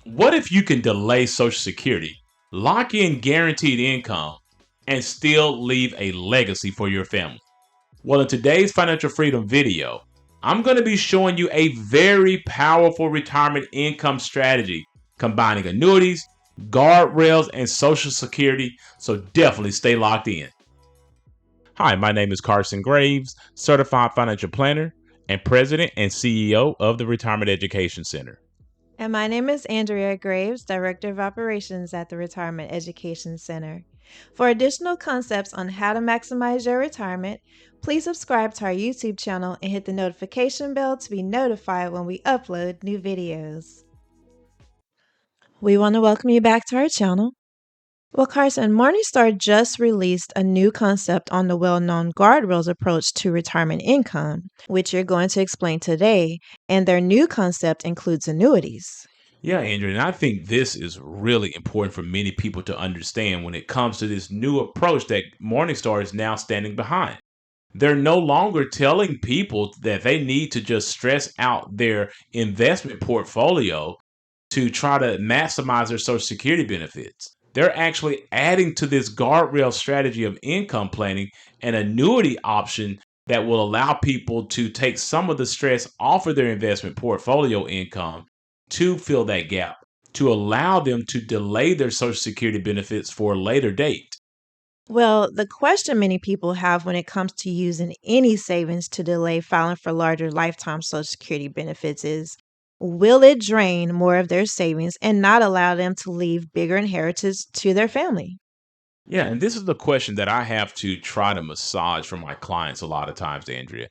What if you can delay Social Security, lock in guaranteed income, and still leave a legacy for your family? Well, in today's Financial Freedom video, I'm going to be showing you a very powerful retirement income strategy combining annuities, guardrails, and Social Security, so definitely stay locked in. Hi, my name is Carson Graves, Certified Financial Planner and President and CEO of the Retirement Education Center. And my name is Andrea Graves, Director of Operations at the Retirement Education Center. For additional concepts on how to maximize your retirement, please subscribe to our YouTube channel and hit the notification bell to be notified when we upload new videos. We want to welcome you back to our channel. Well, Carson, Morningstar just released a new concept on the well-known guardrails approach to retirement income, which you're going to explain today, and their new concept includes annuities. Yeah, Andrew, and I think this is really important for many people to understand when it comes to this new approach that Morningstar is now standing behind. They're no longer telling people that they need to just stress out their investment portfolio to try to maximize their Social Security benefits. They're actually adding to this guardrail strategy of income planning an annuity option that will allow people to take some of the stress off of their investment portfolio income to fill that gap, to allow them to delay their Social Security benefits for a later date. Well, the question many people have when it comes to using any savings to delay filing for larger lifetime Social Security benefits is, will it drain more of their savings and not allow them to leave bigger inheritance to their family? Yeah, and this is the question that I have to try to massage for my clients a lot of times, Andrea.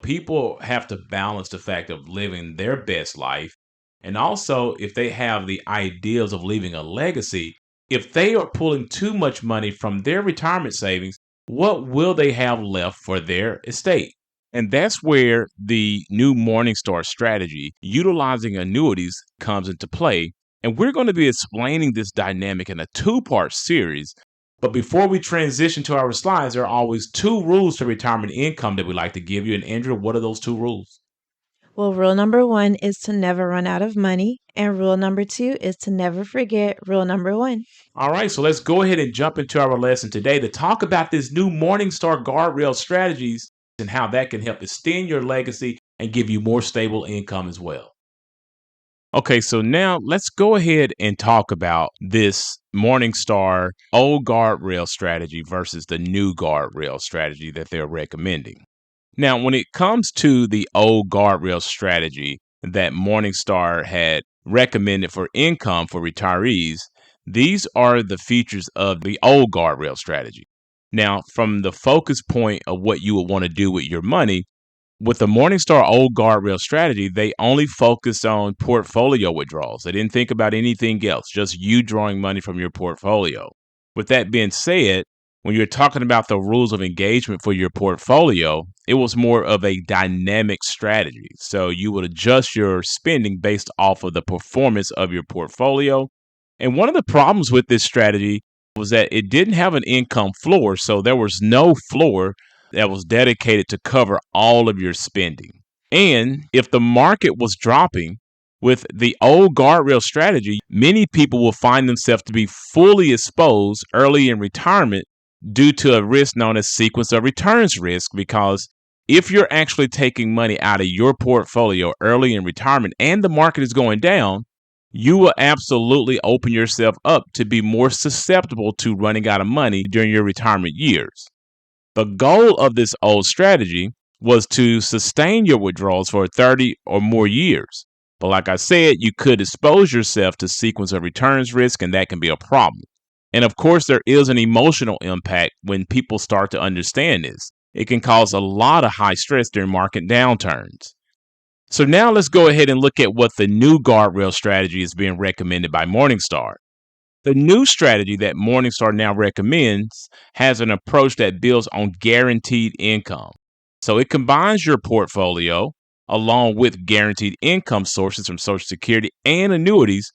People have to balance the fact of living their best life, and also if they have the ideals of leaving a legacy, if they are pulling too much money from their retirement savings, what will they have left for their estate? And that's where the new Morningstar strategy, utilizing annuities, comes into play. And we're going to be explaining this dynamic in a two-part series. But before we transition to our slides, there are always two rules to retirement income that we like to give you. And Andrew, what are those two rules? Well, rule number one is to never run out of money, and rule number two is to never forget rule number one. All right, so let's go ahead and jump into our lesson today to talk about this new Morningstar guardrail strategies and how that can help extend your legacy and give you more stable income as well. Okay, so now let's go ahead and talk about this Morningstar old guardrail strategy versus the new guardrail strategy that they're recommending. Now, when it comes to the old guardrail strategy that Morningstar had recommended for income for retirees, these are the features of the old guardrail strategy. Now, from the focus point of what you would want to do with your money, with the Morningstar old guardrail strategy, they only focused on portfolio withdrawals. They didn't think about anything else, just you drawing money from your portfolio. With that being said, when you're talking about the rules of engagement for your portfolio, it was more of a dynamic strategy. So you would adjust your spending based off of the performance of your portfolio. And one of the problems with this strategy was that it didn't have an income floor. So there was no floor that was dedicated to cover all of your spending. And if the market was dropping with the old guardrail strategy, many people will find themselves to be fully exposed early in retirement due to a risk known as sequence of returns risk. Because if you're actually taking money out of your portfolio early in retirement and the market is going down, you will absolutely open yourself up to be more susceptible to running out of money during your retirement years. The goal of this old strategy was to sustain your withdrawals for 30 or more years. But like I said, you could expose yourself to sequence of returns risk, and that can be a problem. And of course, there is an emotional impact when people start to understand this. It can cause a lot of high stress during market downturns. So now let's go ahead and look at what the new guardrail strategy is being recommended by Morningstar. The new strategy that Morningstar now recommends has an approach that builds on guaranteed income. So it combines your portfolio along with guaranteed income sources from Social Security and annuities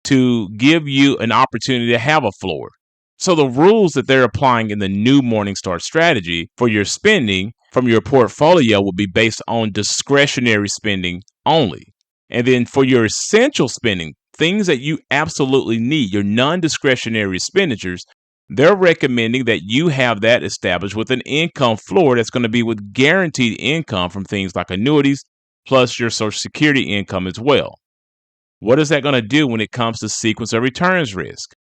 to give you an opportunity to have a floor. So the rules that they're applying in the new Morningstar strategy for your spending from your portfolio will be based on discretionary spending only. And then for your essential spending things that you absolutely need, your non-discretionary expenditures, they're recommending that you have that established with an income floor that's going to be with guaranteed income from things like annuities, plus your Social Security income as well. What is that going to do when it comes to sequence of returns risk?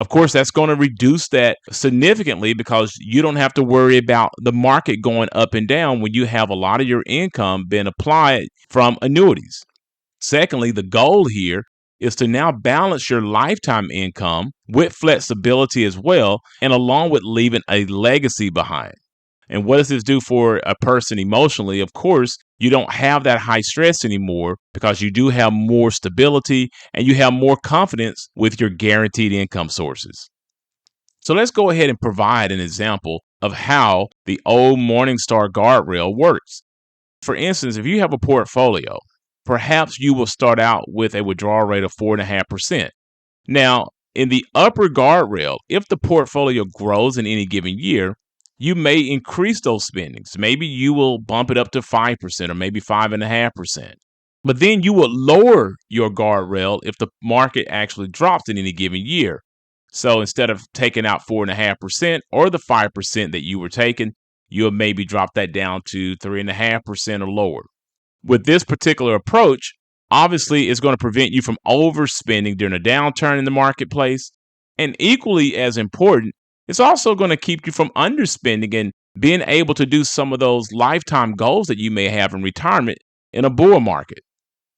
Of course, that's going to reduce that significantly because you don't have to worry about the market going up and down when you have a lot of your income being applied from annuities. Secondly, the goal here is to now balance your lifetime income with flexibility as well, and along with leaving a legacy behind. And what does this do for a person emotionally? Of course, you don't have that high stress anymore because you do have more stability and you have more confidence with your guaranteed income sources. So let's go ahead and provide an example of how the old Morningstar guardrail works. For instance, if you have a portfolio, perhaps you will start out with a withdrawal rate of 4.5%. Now, in the upper guardrail, if the portfolio grows in any given year, you may increase those spendings. Maybe you will bump it up to 5% or maybe 5.5%. But then you will lower your guardrail if the market actually drops in any given year. So instead of taking out 4.5% or the 5% that you were taking, you'll maybe drop that down to 3.5% or lower. With this particular approach, obviously, it's going to prevent you from overspending during a downturn in the marketplace. And equally as important, it's also going to keep you from underspending and being able to do some of those lifetime goals that you may have in retirement in a bull market.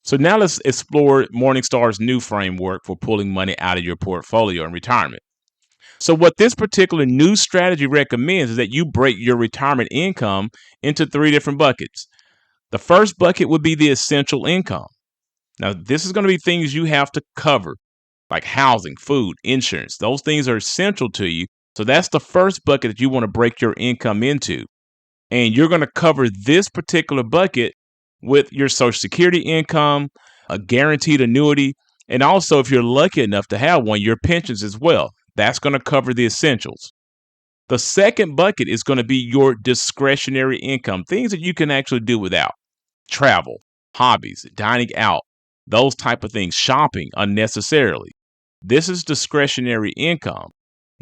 So now let's explore Morningstar's new framework for pulling money out of your portfolio in retirement. So what this particular new strategy recommends is that you break your retirement income into 3 different buckets. The first bucket would be the essential income. Now, this is going to be things you have to cover, like housing, food, insurance. Those things are essential to you. So that's the first bucket that you want to break your income into. And you're going to cover this particular bucket with your Social Security income, a guaranteed annuity, and also, if you're lucky enough to have one, your pensions as well. That's going to cover the essentials. The second bucket is going to be your discretionary income, things that you can actually do without. Travel, hobbies, dining out, those type of things, shopping unnecessarily. This is discretionary income.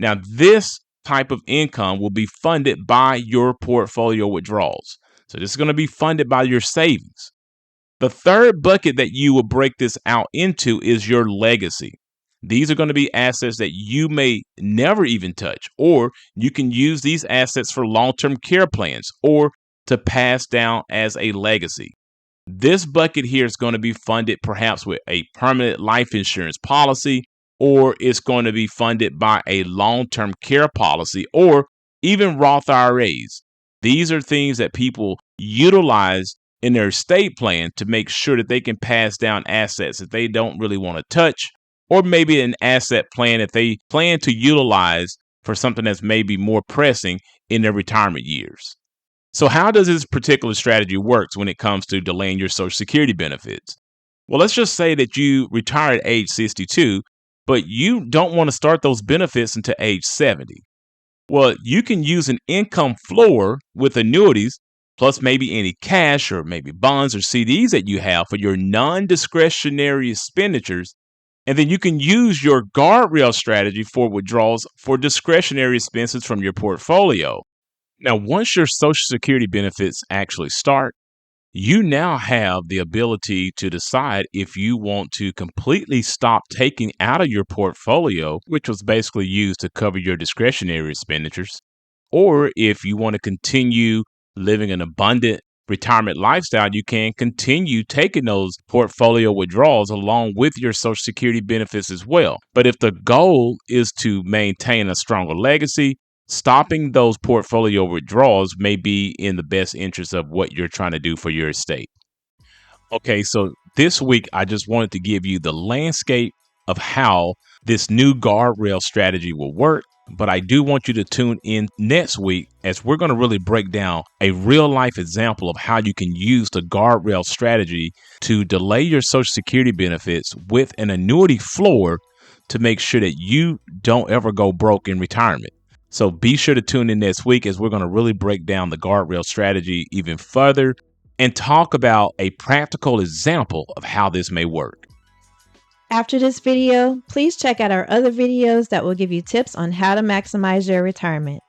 Now, this type of income will be funded by your portfolio withdrawals. So this is going to be funded by your savings. The third bucket that you will break this out into is your legacy. These are going to be assets that you may never even touch, or you can use these assets for long-term care plans or to pass down as a legacy. This bucket here is going to be funded perhaps with a permanent life insurance policy, or it's going to be funded by a long-term care policy, or even Roth IRAs. These are things that people utilize in their estate plan to make sure that they can pass down assets that they don't really want to touch, or maybe an asset plan that they plan to utilize for something that's maybe more pressing in their retirement years. So how does this particular strategy work when it comes to delaying your Social Security benefits? Well, let's just say that you retire at age 62, but you don't want to start those benefits until age 70. Well, you can use an income floor with annuities, plus maybe any cash or maybe bonds or CDs that you have for your non-discretionary expenditures. And then you can use your guardrail strategy for withdrawals for discretionary expenses from your portfolio. Now, once your Social Security benefits actually start, you now have the ability to decide if you want to completely stop taking out of your portfolio, which was basically used to cover your discretionary expenditures, or if you want to continue living an abundant retirement lifestyle, you can continue taking those portfolio withdrawals along with your Social Security benefits as well. But if the goal is to maintain a stronger legacy, stopping those portfolio withdrawals may be in the best interest of what you're trying to do for your estate. Okay, so this week I just wanted to give you the landscape of how this new guardrail strategy will work. But I do want you to tune in next week as we're going to really break down a real life example of how you can use the guardrail strategy to delay your Social Security benefits with an annuity floor to make sure that you don't ever go broke in retirement. So be sure to tune in next week as we're going to really break down the guardrail strategy even further and talk about a practical example of how this may work. After this video, please check out our other videos that will give you tips on how to maximize your retirement.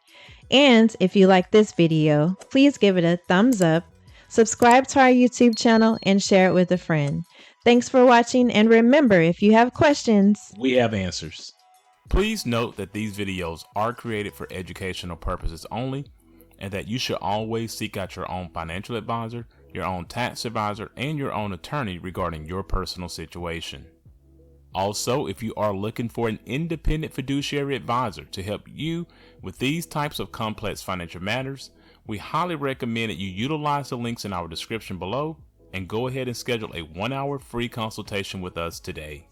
And if you like this video, please give it a thumbs up, subscribe to our YouTube channel, and share it with a friend. Thanks for watching, and remember, if you have questions, we have answers. Please note that these videos are created for educational purposes only, and that you should always seek out your own financial advisor, your own tax advisor, and your own attorney regarding your personal situation. Also, if you are looking for an independent fiduciary advisor to help you with these types of complex financial matters, we highly recommend that you utilize the links in our description below and go ahead and schedule a 1-hour free consultation with us today.